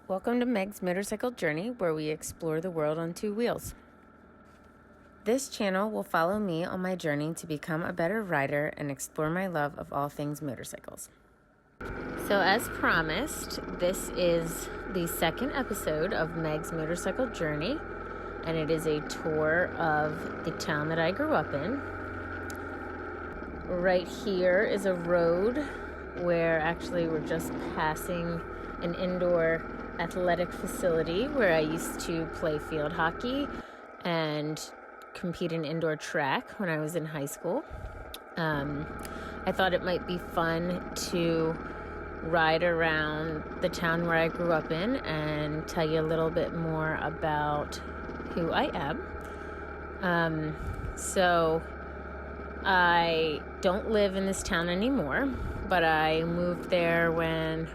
Welcome to Meg's Motorcycle Journey, where we explore the world on two wheels. This channel will follow me on my journey to become a better rider and explore my love of all things motorcycles. So as promised, this is the second episode of Meg's Motorcycle Journey, and it is a tour of the town that I grew up in. Right here is a road where actually we're just passing an indoor athletic facility where I used to play field hockey and compete in indoor track when I was in high school. I thought it might be fun to ride around the town where I grew up in and tell you a little bit more about who I am. So I don't live in this town anymore, but I moved there when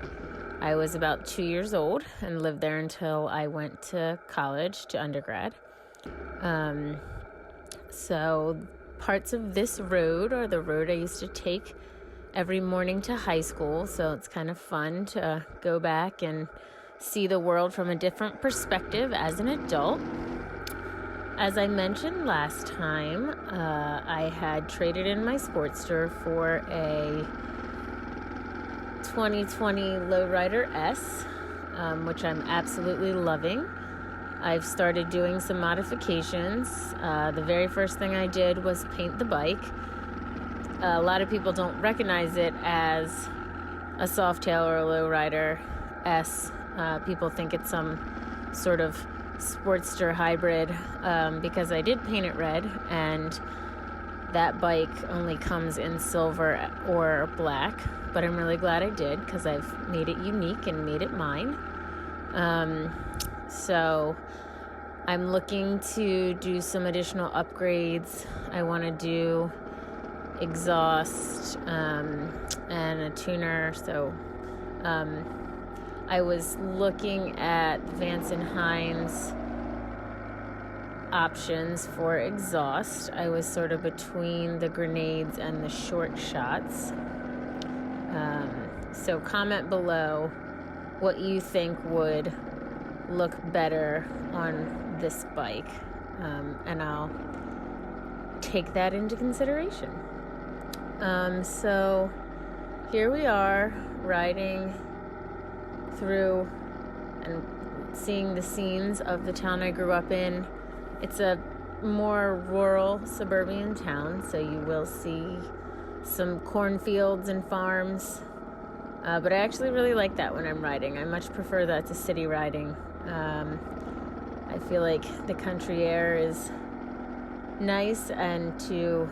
I was about 2 years old and lived there until I went to college, to undergrad. So parts of this road are the road I used to take every morning to high school. So it's kind of fun to go back and see the world from a different perspective as an adult. As I mentioned last time, I had traded in my Sportster for a 2020 Lowrider S, which I'm absolutely loving. I've started doing some modifications. The very first thing I did was paint the bike. A lot of people don't recognize it as a Softail or a Lowrider S. People think it's some sort of Sportster hybrid because I did paint it red, and that bike only comes in silver or black, but I'm really glad I did because I've made it unique and made it mine. So I'm looking to do some additional upgrades. I want to do exhaust and a tuner. So I was looking at Vance & Hines options for exhaust. I was sort of between the grenades and the short shots. So comment below what you think would look better on this bike, and I'll take that into consideration. So here we are riding through and seeing the scenes of the town I grew up in. It's a more rural suburban town, so you will see some cornfields and farms, but I actually really like that when I'm riding. I much prefer that to city riding. I feel like the country air is nice, and to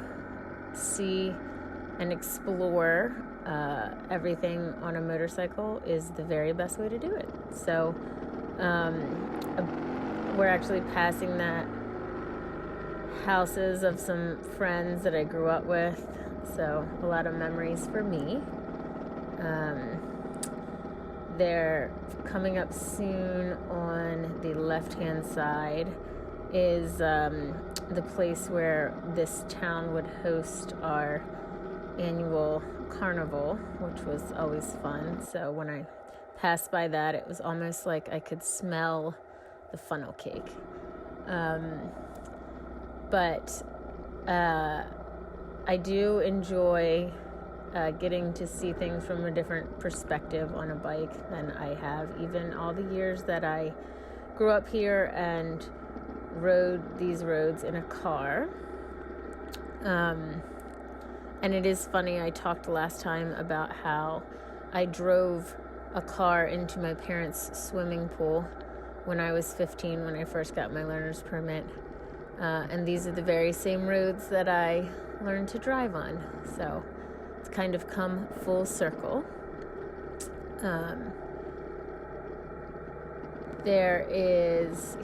see and explore everything on a motorcycle is the very best way to do it. So we're actually passing the houses of some friends that I grew up with, so a lot of memories for me. They're coming up soon. On the left-hand side is the place where this town would host our annual carnival, which was always fun. So when I passed by that, it was almost like I could smell the funnel cake. But I do enjoy getting to see things from a different perspective on a bike than I have even all the years that I grew up here and rode these roads in a car. And it is funny, I talked last time about how I drove a car into my parents' swimming pool when I was 15, when I first got my learner's permit. And these are the very same roads that I learned to drive on. So it's kind of come full circle. There's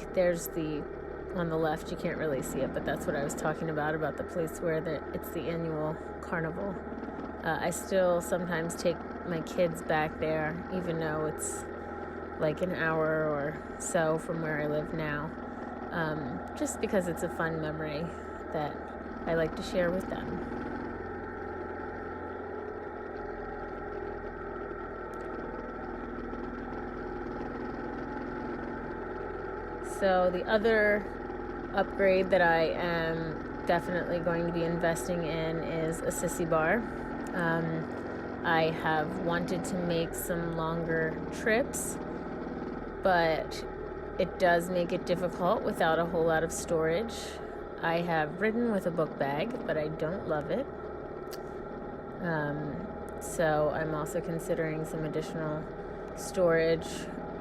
on the left, you can't really see it, but that's what I was talking about the place where it's the annual carnival. I still sometimes take my kids back there, even though it's like an hour or so from where I live now, just because it's a fun memory that I like to share with them. So the other upgrade that I am definitely going to be investing in is a sissy bar. I have wanted to make some longer trips, but it does make it difficult without a whole lot of storage. I have ridden with a book bag, but I don't love it. So I'm also considering some additional storage,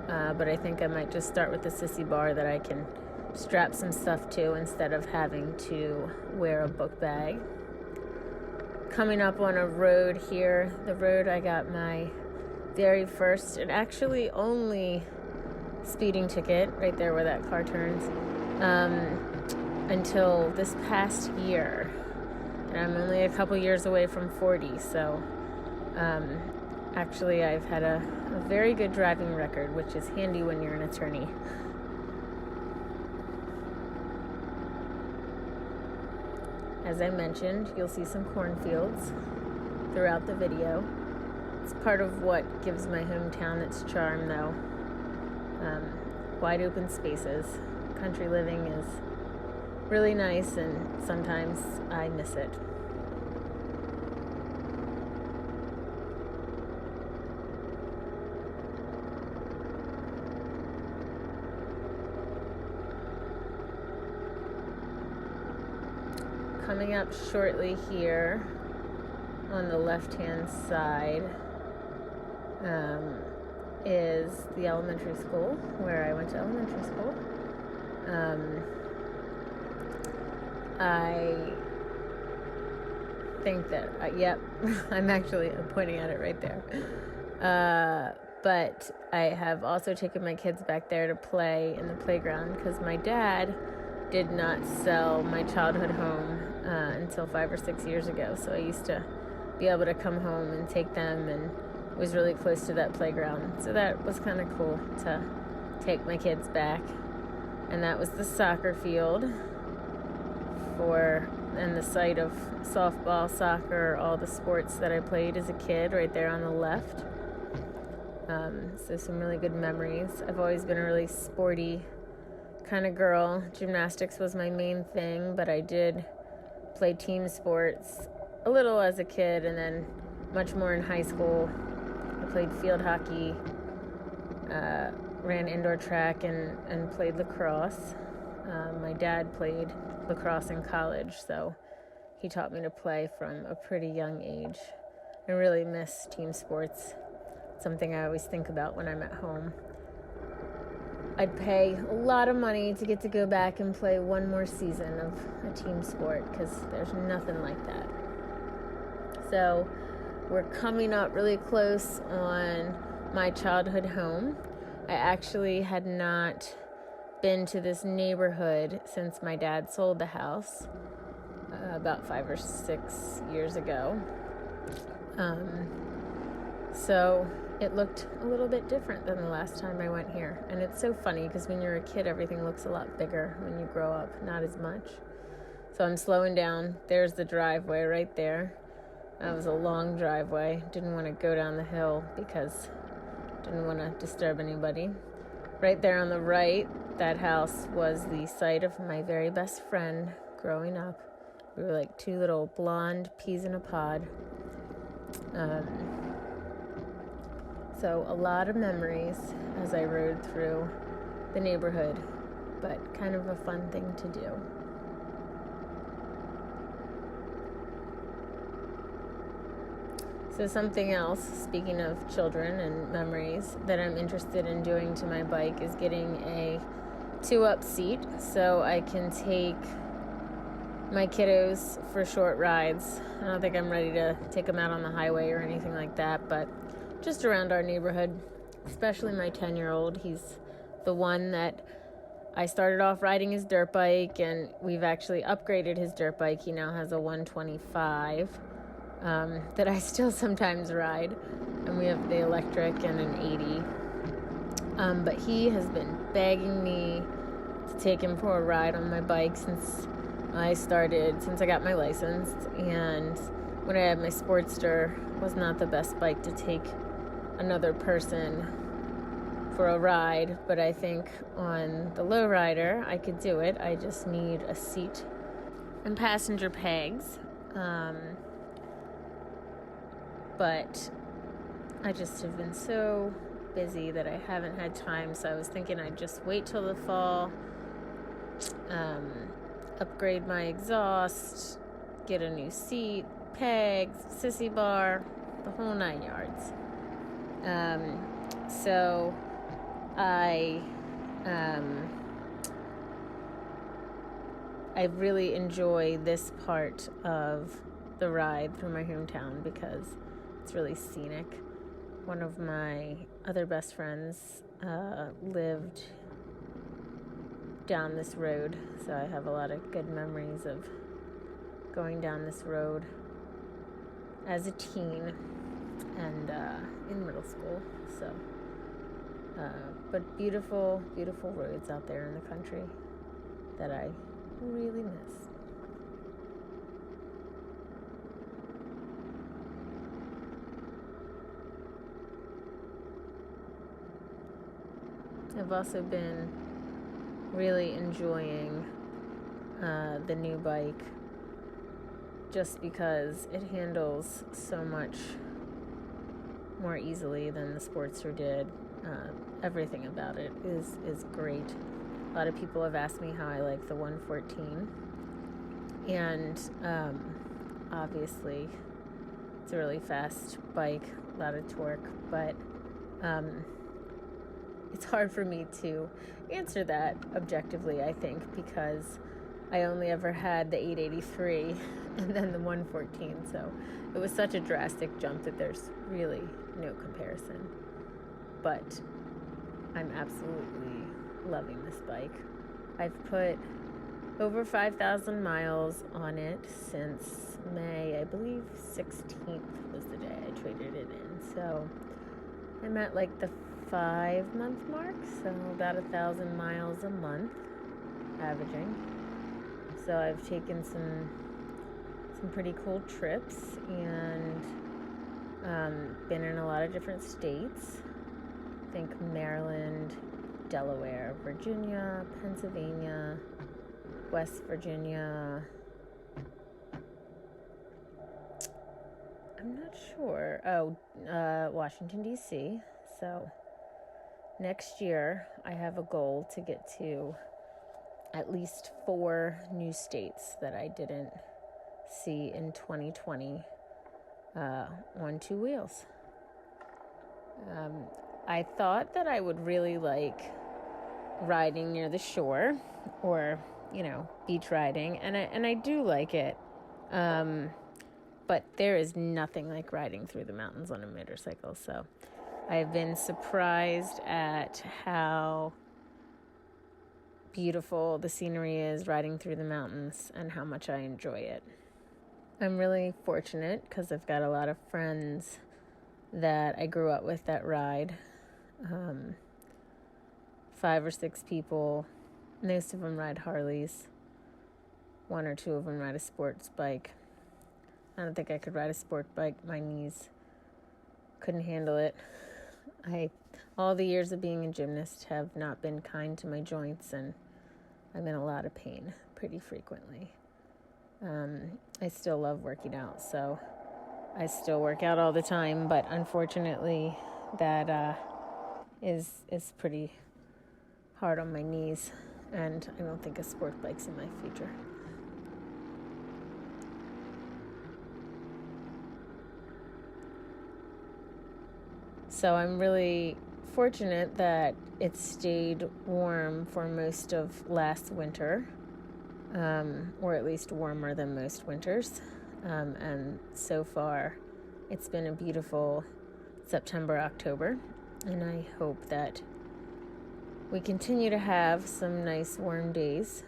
but I think I might just start with the sissy bar that I can strap some stuff to instead of having to wear a book bag. Coming up on a road here, the road I got my very first and actually only speeding ticket, right there where that car turns, until this past year. And I'm only a couple years away from 40, so actually I've had a very good driving record, which is handy when you're an attorney. As I mentioned, you'll see some cornfields throughout the video. It's part of what gives my hometown its charm, though. Wide open spaces. Country living is really nice, and sometimes I miss it. Coming up shortly here on the left-hand side is the elementary school where I went to elementary school. I think that, yep, I'm actually pointing at it right there. But I have also taken my kids back there to play in the playground because my dad did not sell my childhood home until 5 or 6 years ago. So I used to be able to come home and take them, and was really close to that playground. So that was kind of cool to take my kids back. And that was the soccer field and the site of softball, soccer, all the sports that I played as a kid right there on the left. So some really good memories. I've always been a really sporty kind of girl. Gymnastics was my main thing, but I did play team sports a little as a kid, and then much more in high school. I played field hockey, ran indoor track, and played lacrosse. My dad played lacrosse in college, so he taught me to play from a pretty young age. I really miss team sports. It's something I always think about when I'm at home. I'd pay a lot of money to get to go back and play one more season of a team sport, because there's nothing like that. So we're coming up really close on my childhood home. I actually had not been to this neighborhood since my dad sold the house about 5 or 6 years ago. So it looked a little bit different than the last time I went here. And it's so funny because when you're a kid, everything looks a lot bigger. When you grow up, not as much. So I'm slowing down. There's the driveway right there. That was a long driveway. Didn't want to go down the hill because didn't want to disturb anybody. Right there on the right, that house was the site of my very best friend growing up. We were like two little blonde peas in a pod. So a lot of memories as I rode through the neighborhood, but kind of a fun thing to do. So something else, speaking of children and memories, that I'm interested in doing to my bike is getting a 2-up seat so I can take my kiddos for short rides. I don't think I'm ready to take them out on the highway or anything like that, but just around our neighborhood, especially my 10-year-old. He's the one that I started off riding his dirt bike, and we've actually upgraded his dirt bike. He now has a 125 that I still sometimes ride, and we have the electric and an 80. But he has been begging me to take him for a ride on my bike since I got my license, and when I had my Sportster, it was not the best bike to take another person for a ride, but I think on the lowrider I could do it. I just need a seat and passenger pegs. But I just have been so busy that I haven't had time, so I was thinking I'd just wait till the fall, upgrade my exhaust, get a new seat, pegs, sissy bar, the whole 9 yards. So I really enjoy this part of the ride through my hometown because it's really scenic. One of my other best friends lived down this road, so I have a lot of good memories of going down this road as a teen and in middle school. So, but beautiful, beautiful roads out there in the country that I really miss. I've also been really enjoying the new bike just because it handles so much more easily than the Sportster did. Everything about it is great. A lot of people have asked me how I like the 114, and obviously it's a really fast bike, a lot of torque, but it's hard for me to answer that objectively, I think, because I only ever had the 883 and then the 114, so it was such a drastic jump that there's really no comparison. But I'm absolutely loving this bike. I've put over 5,000 miles on it since May, I believe 16th was the day I traded it in. So I'm at like the 5-month mark, so about 1,000 miles a month averaging. So I've taken some pretty cool trips and been in a lot of different states. I think Maryland, Delaware, Virginia, Pennsylvania, West Virginia. I'm not sure. Washington, D.C. So next year, I have a goal to get to at least 4 new states that I didn't see in 2020 on 2 wheels. I thought that I would really like riding near the shore or, beach riding, and I do like it. But there is nothing like riding through the mountains on a motorcycle, so I've been surprised at how beautiful the scenery is riding through the mountains and how much I enjoy it. I'm really fortunate because I've got a lot of friends that I grew up with that ride. 5 or 6 people. Most of them ride Harleys. 1 or 2 of them ride a sports bike. I don't think I could ride a sport bike. My knees couldn't handle it. All the years of being a gymnast have not been kind to my joints, and I'm in a lot of pain pretty frequently. I still love working out, so I still work out all the time, but unfortunately that is pretty hard on my knees, and I don't think a sport bike's in my future. So I'm really fortunate that it stayed warm for most of last winter, or at least warmer than most winters. And so far, it's been a beautiful September, October, and I hope that we continue to have some nice warm days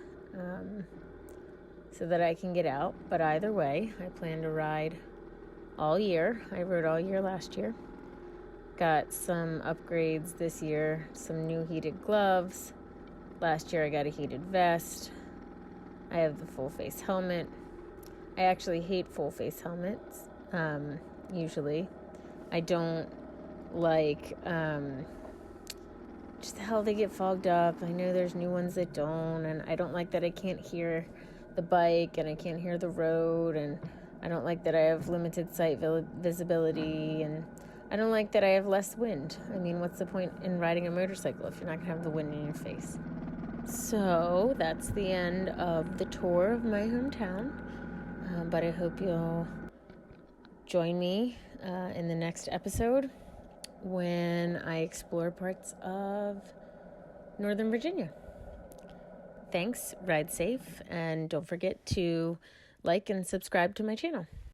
so that I can get out. But either way, I plan to ride all year. I rode all year last year. Got some upgrades this year, some new heated gloves. Last year I got a heated vest. I have the full face helmet. I actually hate full face helmets, usually. I don't like just how they get fogged up. I know there's new ones that don't, and I don't like that I can't hear the bike and I can't hear the road, and I don't like that I have limited sight visibility, and I don't like that I have less wind. I mean, what's the point in riding a motorcycle if you're not going to have the wind in your face? So that's the end of the tour of my hometown, but I hope you'll join me in the next episode when I explore parts of Northern Virginia. Thanks, ride safe, and don't forget to like and subscribe to my channel.